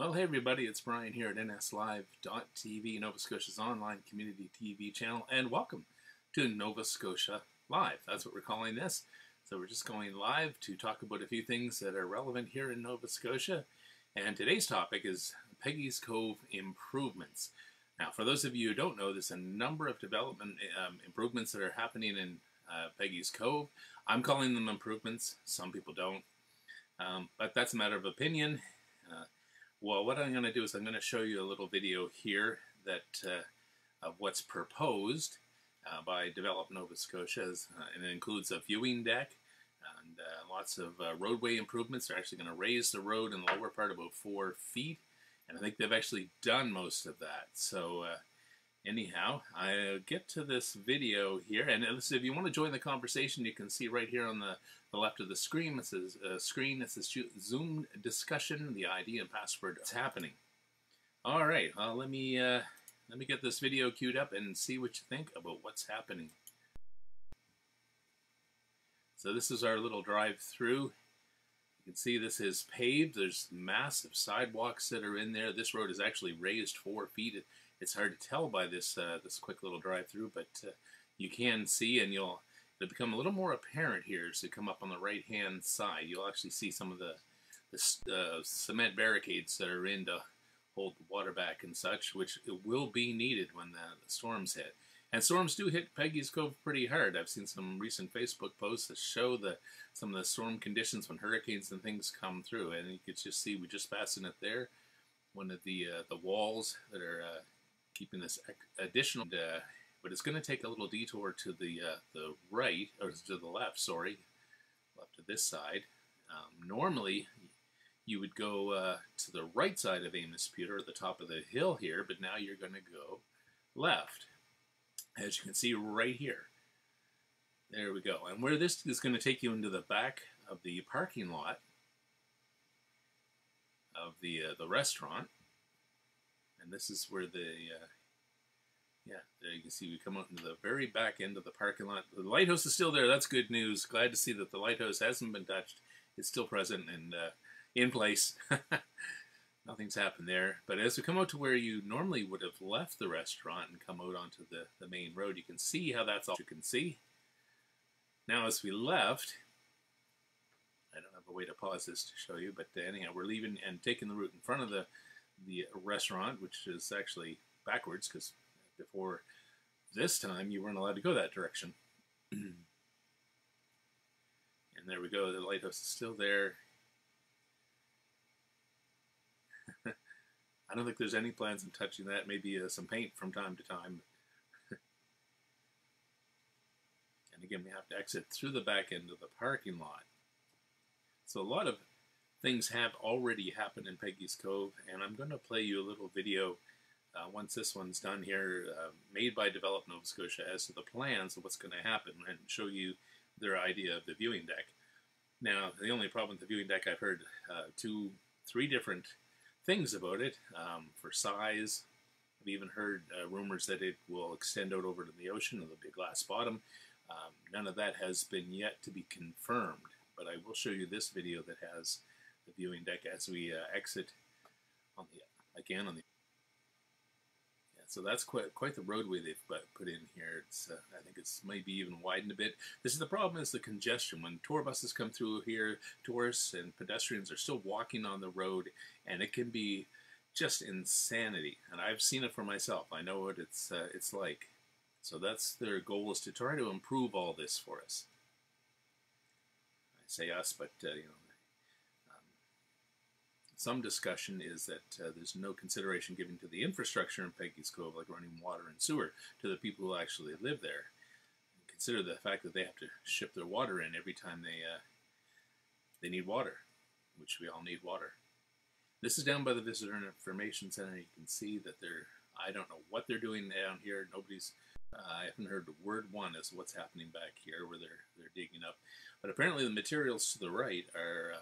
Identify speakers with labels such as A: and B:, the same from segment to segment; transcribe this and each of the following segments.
A: Well, hey everybody, it's Brian here at NSLive.tv, Nova Scotia's online community TV channel, and welcome to Nova Scotia Live. That's what we're calling this. So we're just going live to talk about a few things that are relevant here in Nova Scotia. And today's topic is Peggy's Cove improvements. Now, for those of you who don't know, there's a number of development improvements that are happening in Peggy's Cove. I'm calling them improvements. Some people don't. But that's a matter of opinion. Well, what I'm going to do is I'm going to show you a little video here that of what's proposed by Develop Nova Scotia, and it includes a viewing deck and lots of roadway improvements. They're actually going to raise the road in the lower part about 4 feet, and I think they've actually done most of that. So anyhow, I'll get to this video here, and listen, if you want to join the conversation, you can see right here on the left of the screen. It says Zoom discussion, the ID and password. It's happening. All right, let me get this video queued up and see what you think about what's happening. So this is our little drive-through. You can see this is paved. There's massive sidewalks that are in there. This road is actually raised 4 feet. It's hard to tell by this this quick little drive-through, but you can see, and it'll become a little more apparent here as you come up on the right-hand side. You'll actually see some of the cement barricades that are in to hold the water back and such, which it will be needed when the storms hit. And storms do hit Peggy's Cove pretty hard. I've seen some recent Facebook posts that show some of the storm conditions when hurricanes and things come through, and you could just see, we just passing it there, one of the walls that are keeping this additional, but it's going to take a little detour to the right, or to the left, sorry, left of this side. Normally, you would go to the right side of Amos Peter at the top of the hill here, but now you're going to go left, as you can see right here. There we go. And where this is going to take you into the back of the parking lot of the restaurant. And this is where yeah, there you can see we come out into the very back end of the parking lot. The lighthouse is still there. That's good news. Glad to see that the lighthouse hasn't been touched. It's still present and in place. Nothing's happened there. But as we come out to where you normally would have left the restaurant and come out onto the main road, you can see how that's all you can see. Now as we left, I don't have a way to pause this to show you, but anyhow, we're leaving and taking the route in front of the restaurant, which is actually backwards, because before this time you weren't allowed to go that direction. And there we go, the lighthouse is still there. I don't think there's any plans on touching that. Maybe some paint from time to time. And again, we have to exit through the back end of the parking lot. So a lot of things have already happened in Peggy's Cove, and I'm going to play you a little video once this one's done here, made by Develop Nova Scotia, as to the plans of what's going to happen, and show you their idea of the viewing deck. Now, the only problem with the viewing deck, I've heard 3 different things about it, for size. I've even heard rumors that it will extend out over to the ocean, and there'll be a glass bottom. None of that has been yet to be confirmed, but I will show you this video that has the viewing deck as we exit on the yeah, so that's quite the roadway they've put in here. It's I think it's maybe even widened a bit. This is the problem, is the congestion. When tour buses come through here, tourists and pedestrians are still walking on the road, and it can be just insanity. And I've seen it for myself. I know what it's like. So that's their goal, is to try to improve all this for us. I say us, but you know, some discussion is that there's no consideration given to the infrastructure in Peggy's Cove, like running water and sewer, to the people who actually live there. And consider the fact that they have to ship their water in every time they need water, which we all need water. This is down by the Visitor Information Center. You can see that I don't know what they're doing down here. I haven't heard word one as to what's happening back here where they're digging up. But apparently the materials to the right are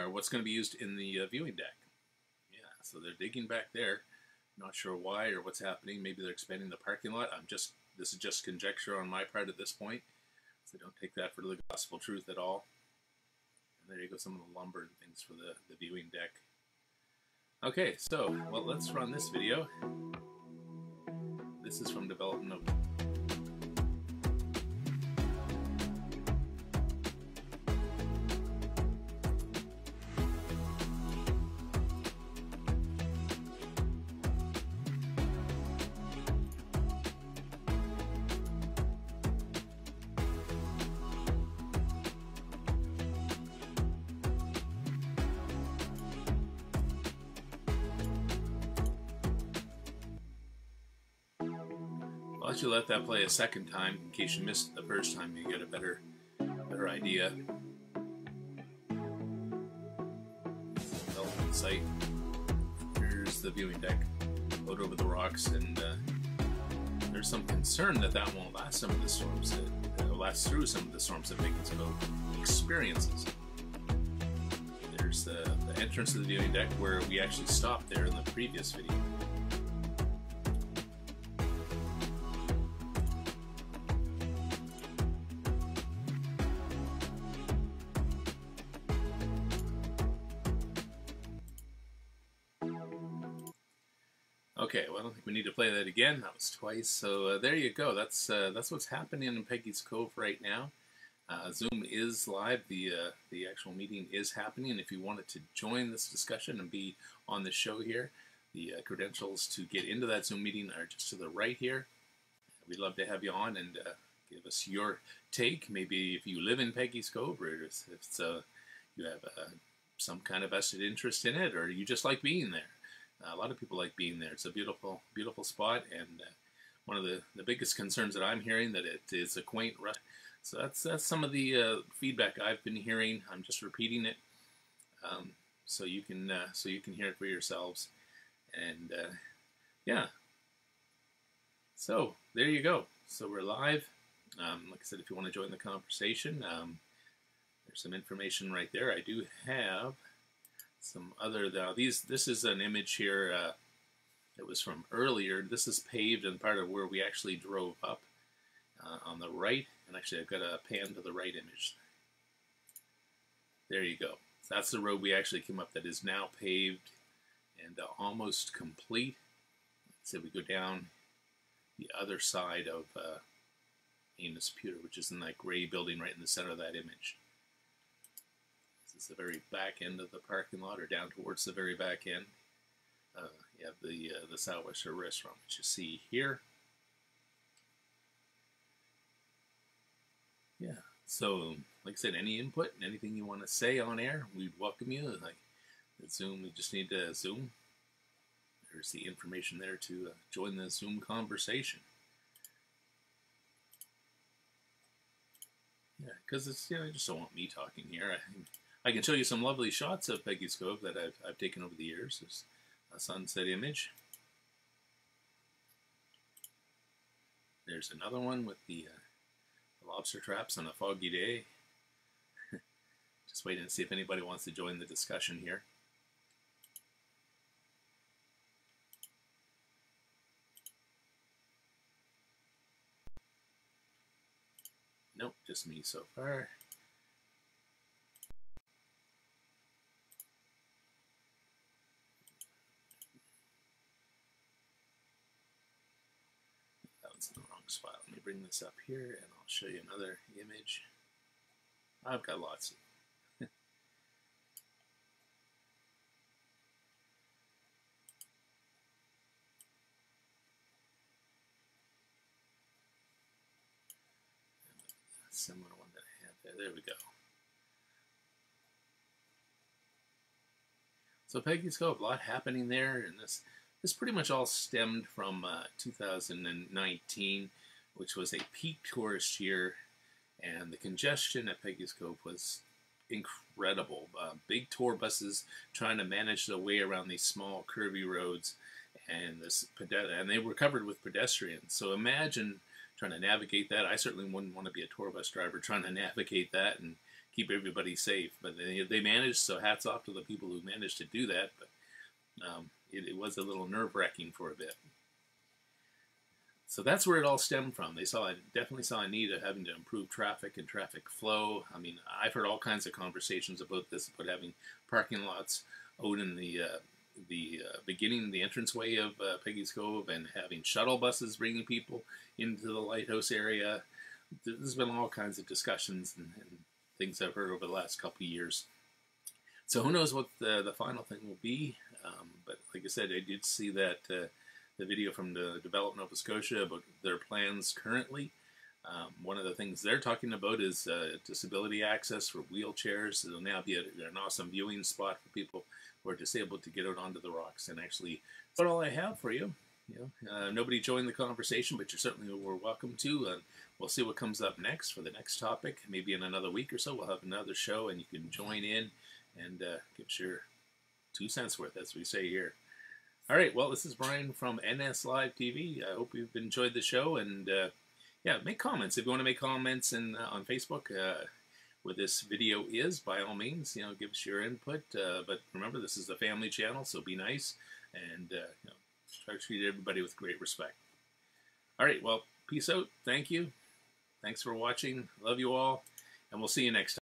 A: what's going to be used in the viewing deck. Yeah, so they're digging back there. Not sure why or what's happening. Maybe they're expanding the parking lot. This is just conjecture on my part at this point, so don't take that for the gospel truth at all. There you go, some of the lumber and things for the viewing deck. Okay, so, well, let's run this video. This is from development of... I'll let you let that play a second time in case you missed it the first time. You get a better idea. Development site. Here's the viewing deck out over the rocks, and there's some concern that won't last some of the storms. It'll last through some of the storms that Peggy's Cove experiences. There's the entrance to the viewing deck where we actually stopped there in the previous video. Okay, well, I don't think we need to play that again. That was twice. So there you go. That's what's happening in Peggy's Cove right now. Zoom is live. The actual meeting is happening. If you wanted to join this discussion and be on the show here, the credentials to get into that Zoom meeting are just to the right here. We'd love to have you on and give us your take. Maybe if you live in Peggy's Cove, or if you have some kind of vested interest in it, or you just like being there. A lot of people like being there. It's a beautiful, beautiful spot, and one of the biggest concerns that I'm hearing that it is a quaint. So that's some of the feedback I've been hearing. I'm just repeating it, so you can hear it for yourselves, and yeah. So there you go. So we're live. Like I said, if you want to join the conversation, there's some information right there. I do have some other, this is an image here that was from earlier. This is paved and part of where we actually drove up on the right. And actually I've got a pan to the right image. There you go. So that's the road we actually came up that is now paved and almost complete. So we go down the other side of Amos Pewter, which is in that gray building right in the center of that image. This is the very back end of the parking lot, or down towards the very back end. You have the Southwestern restaurant, which you see here. Yeah, so like I said, any input, anything you want to say on air, we'd welcome you. Like the Zoom, we just need to Zoom. There's the information there to join the Zoom conversation. Yeah, because it's, you just don't want me talking here. I can show you some lovely shots of Peggy's Cove that I've taken over the years. There's a sunset image. There's another one with the lobster traps on a foggy day. Just waiting to see if anybody wants to join the discussion here. Nope, just me so far. In the wrong spot. Let me bring this up here and I'll show you another image. I've got lots of similar one that I had there. There we go. So Peggy's Cove, a lot happening there, and this pretty much all stemmed from 2019, which was a peak tourist year, and the congestion at Peggy's Cove was incredible. Big tour buses trying to manage their way around these small curvy roads, and they were covered with pedestrians. So imagine trying to navigate that. I certainly wouldn't want to be a tour bus driver trying to navigate that and keep everybody safe. But they managed, so hats off to the people who managed to do that. But it was a little nerve-wracking for a bit. So that's where it all stemmed from. They definitely saw a need of having to improve traffic and traffic flow. I mean, I've heard all kinds of conversations about this, about having parking lots out in the beginning, the entranceway of Peggy's Cove, and having shuttle buses bringing people into the lighthouse area. There's been all kinds of discussions and things I've heard over the last couple of years. So who knows what the final thing will be. But like I said, I did see that the video from the Develop Nova Scotia about their plans currently. One of the things they're talking about is disability access for wheelchairs. It'll now be an awesome viewing spot for people who are disabled to get out onto the rocks and actually. That's all I have for you. Nobody joined the conversation, but you certainly were welcome to. We'll see what comes up next for the next topic. Maybe in another week or so, we'll have another show, and you can join in and give us your 2 cents worth, as we say here. All right, well, this is Brian from NSLive.tv. I hope you've enjoyed the show, and yeah, make comments. If you want to make comments on Facebook where this video is, by all means, give us your input. But remember, this is a family channel, so be nice, and try to treat everybody with great respect. All right, well, peace out. Thank you. Thanks for watching. Love you all, and we'll see you next time.